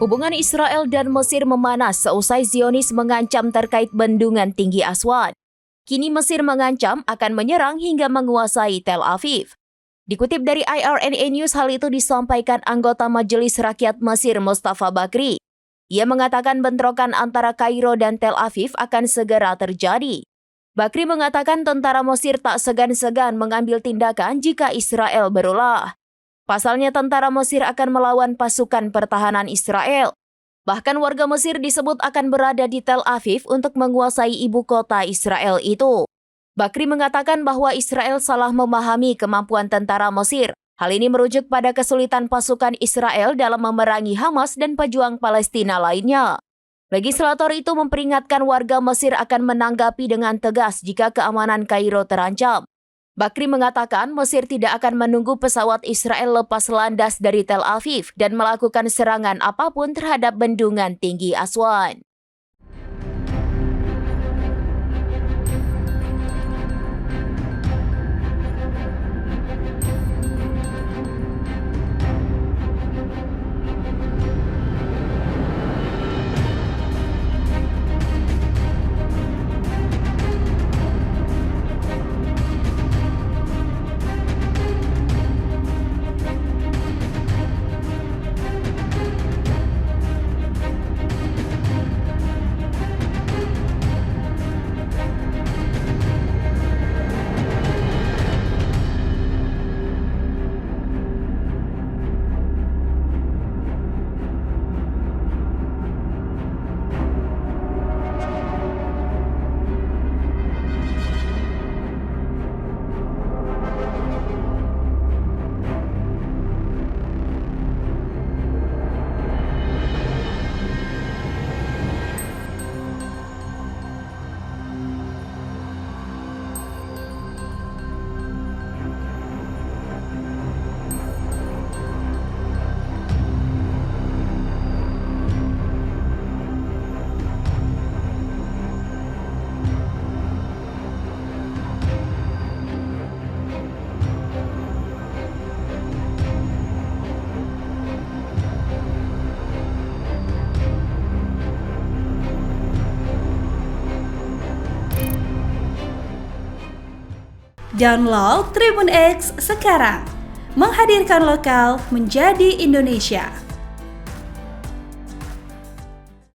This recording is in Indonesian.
Hubungan Israel dan Mesir memanas seusai Zionis mengancam terkait bendungan tinggi Aswan. Kini Mesir mengancam akan menyerang hingga menguasai Tel Aviv. Dikutip dari IRNA News, hal itu disampaikan anggota Majelis Rakyat Mesir Mustafa Bakri. Ia mengatakan bentrokan antara Kairo dan Tel Aviv akan segera terjadi. Bakri mengatakan tentara Mesir tak segan-segan mengambil tindakan jika Israel berulah. Pasalnya tentara Mesir akan melawan pasukan pertahanan Israel. Bahkan warga Mesir disebut akan berada di Tel Aviv untuk menguasai ibu kota Israel itu. Bakri mengatakan bahwa Israel salah memahami kemampuan tentara Mesir. Hal ini merujuk pada kesulitan pasukan Israel dalam memerangi Hamas dan pejuang Palestina lainnya. Legislator itu memperingatkan warga Mesir akan menanggapi dengan tegas jika keamanan Kairo terancam. Bakri mengatakan Mesir tidak akan menunggu pesawat Israel lepas landas dari Tel Aviv dan melakukan serangan apapun terhadap bendungan tinggi Aswan. Download Tribun X sekarang, menghadirkan lokal menjadi Indonesia.